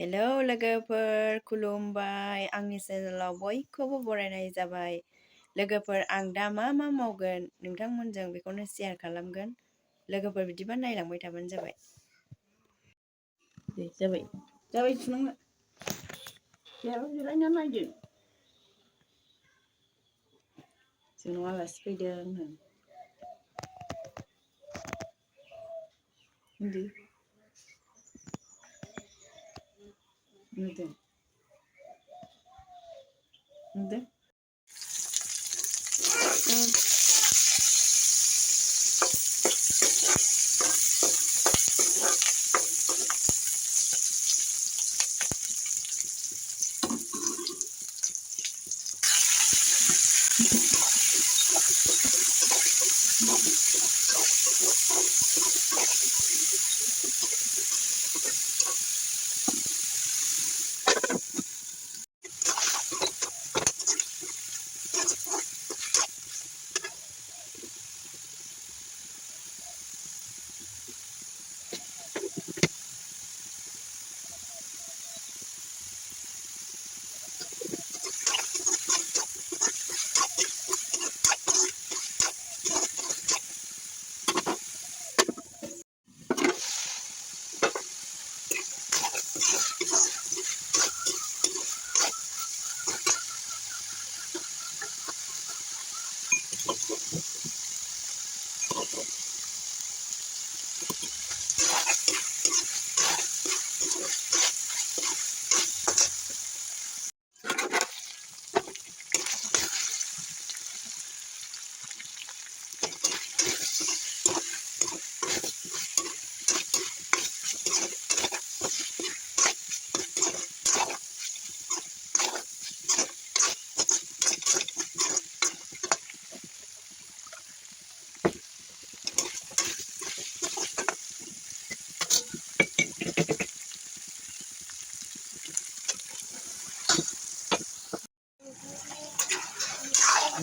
Hello लोगोफोर खुलुमबाय आंनि चेनेलाव बयखौबो बरायनाय जाबाय। लोगोफोर आं दा मा मावगोन नोंथांमोनजों बेखौनो शेयार खालामगोन। लोगोफोर बिदिबा नायलांबाय थाबानो जाबाय। दे जाबाय सुनांला बेयाव जिरायना नायदो। जोंनाव आलासि फैदों होन उन्दु नुदों नुदों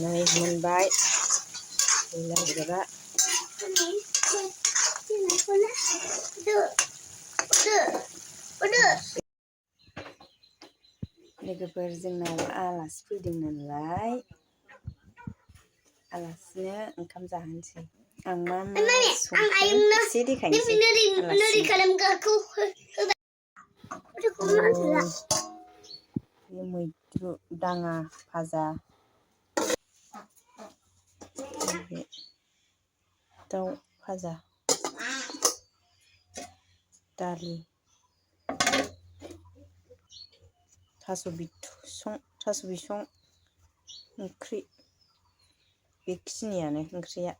नै मोनबाय गैला बेदरा लोगोफोर जोंनाव आलासि फैदों नालाय आलासिनो ओंखाम जाहोनोसै। आं मा संखो एसे देखायनोसै बे मैद्रु दाङा भाजा, दाउ भाजा, दालि, थास' बिसं ओंख्रि बेखिनियानो ओंख्रिया।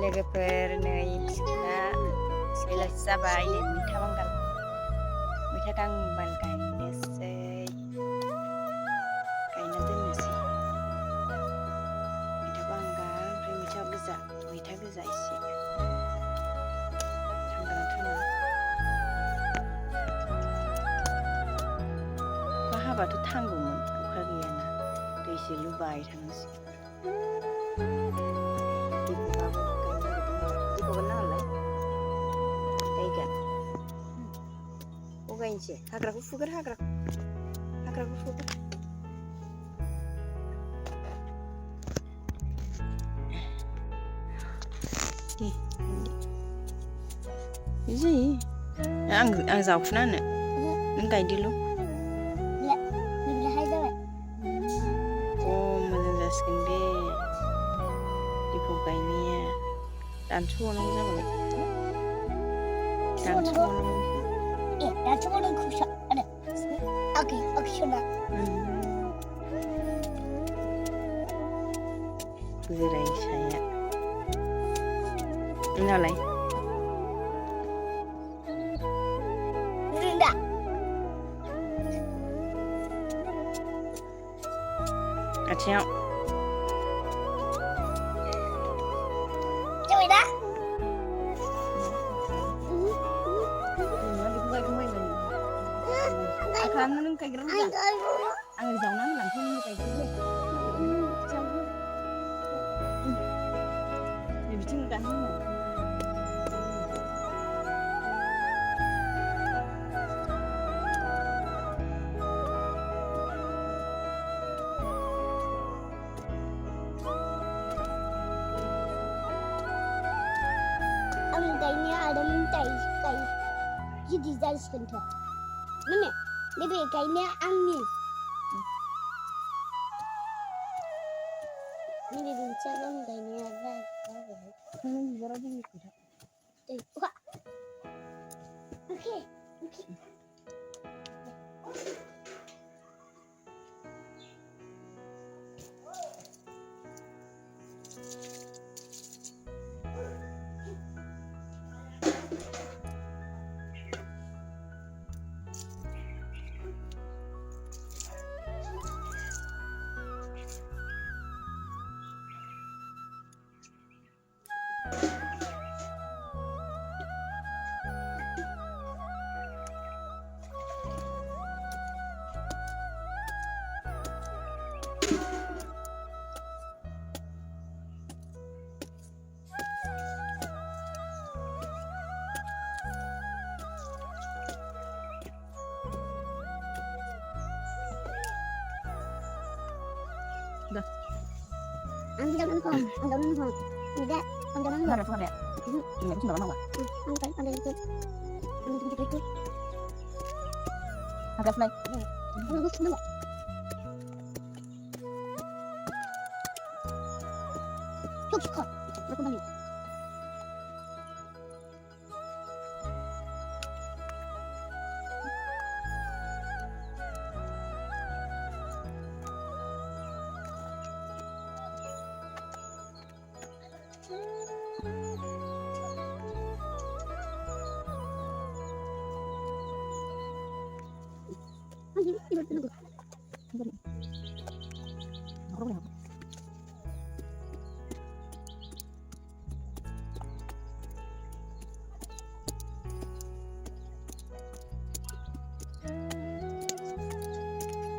लोगोफोर नै बिसोरना बेलासि जाबाय नै मैथा गांबाल गायनोसै गायना दोननोसै मैथा बांगाल ओमफ्राय मैथा गोजा एसे थांगोना थाङा अखा हाबाथ' थांगौमोन अखा गैयाना दैसो लुबाय थानांसिगोन। गायनोसै हाग्राखौ फुगोर हाग्राखौ फुगोर दे Gì? Ăn dọc nó nè. Nó cày đi luôn. Oh, menjelaskan deh. Dibukainya. Dan semua nong sama. Dan semua nong. Dan semua nong kusah. Ada. Oke, sudah. Zirai saya. Ini apa? Rinda. Kacau. Coba dah. Akan nung kayak gitu kan? Ang jauh nang langsung kayak gitu. Jadi cinta nih. Kayaknya ada minta kayak jadi jadi sebentar. Mana? Lebih kayaknya angin. Ini bincang kayaknya ada. Baru aja gitu. Oke. Dah. Ang jangan kau. Tidak, ang jangan kau. Ada apa ya? Ini nggak bisa lama. Ang kan ada itu. Ang itu. Ada fly. Ang itu dulu. Cukup. Aku balik.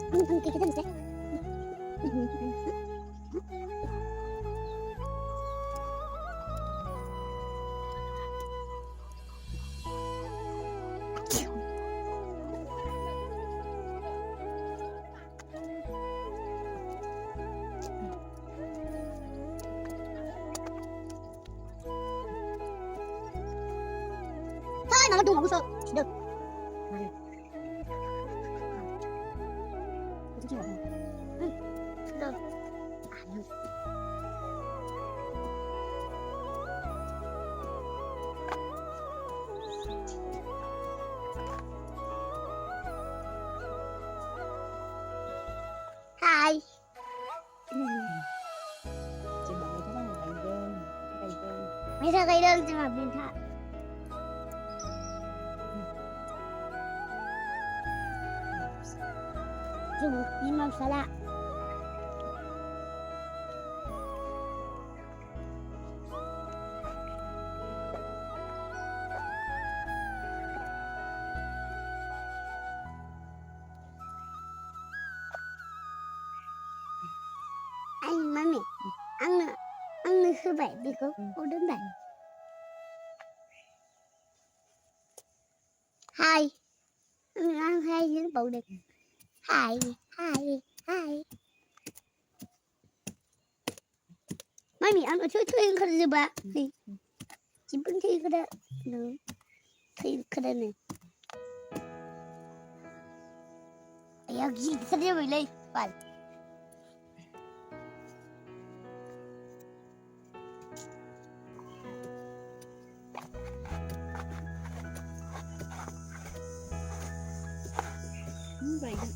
Tunggu. Kita bisa. Nama tu aku sudah. Sudah. Hai. Bisa kayak dong cuma minta. Coba lima salah. Anh mami, ăn như vậy thì có đến đây. Hai, ăn hai những bộ địch. Hai. Mami, ăn ở chỗ thuê không được ba. Chỉ bên thi có được. थैखादोनो आया गिदिर जाबायलै बाल बायगोन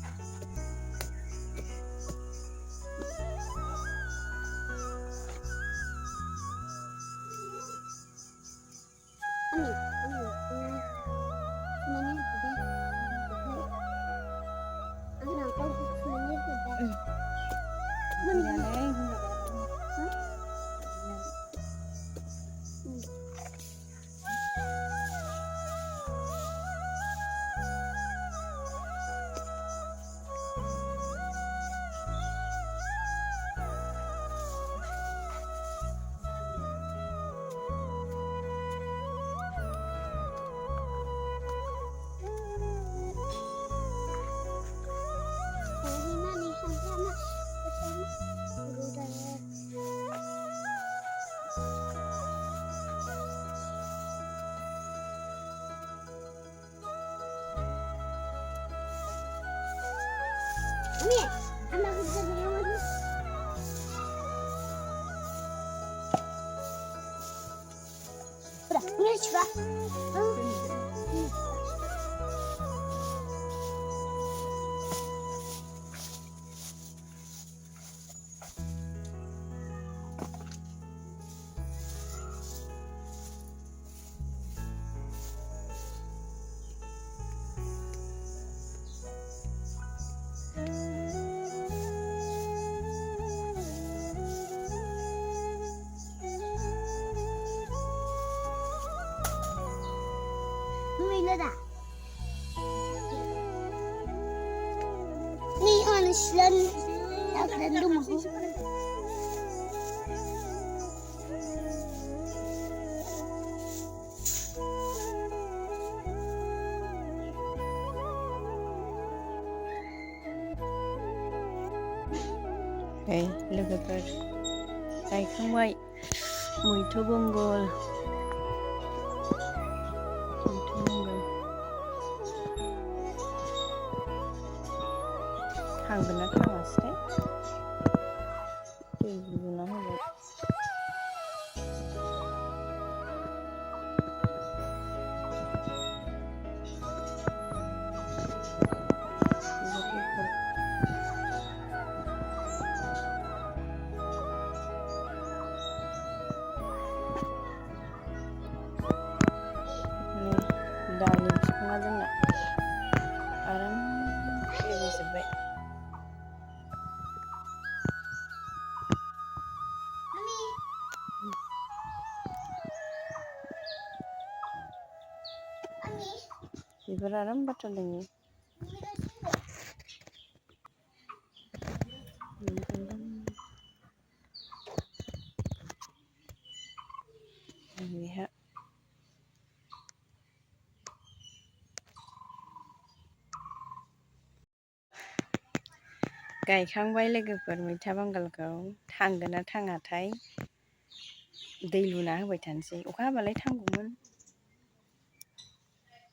Ini, anak kita punya mana? Udah, ini coba. Böyle de. Ni anışlan yaklandı mı? लोगोफोर गायखांबाय मैथ्रु बांगाल थांगोन ना थाङासै दै लुना होबाय दालि बिफाङा जोंना आराम खिलिबोजोब्बाय बिबार आराम बारथारदों बेहा गायखांबाय लोगोफोर मैथा बांगालखौ थांगोन ना थाङाथाय दै लुना होबाय थानोसै अखा हाबालाय थांगौमोन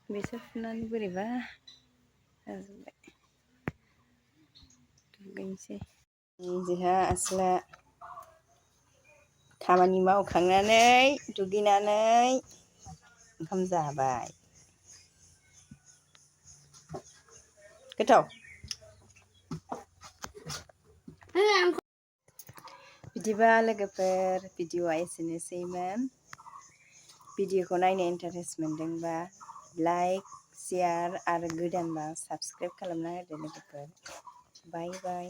बेसर फुनानै बोरैबा जाजोब्बाय दुगैनोसै जोंहा आसोला खामानि मावखांनानै दुगैनानै ओंखाम जाबाय गोथाव बिदिबा लोगोफोर भिडिअआ एसेनोसैमोन भिडिअखौ नायनो इन्टारेस्ट मोनदोंबा लाइक शेयार आरो गोदानबा साबस्क्राइब खालामना होदो लोगोफोर बाय बाय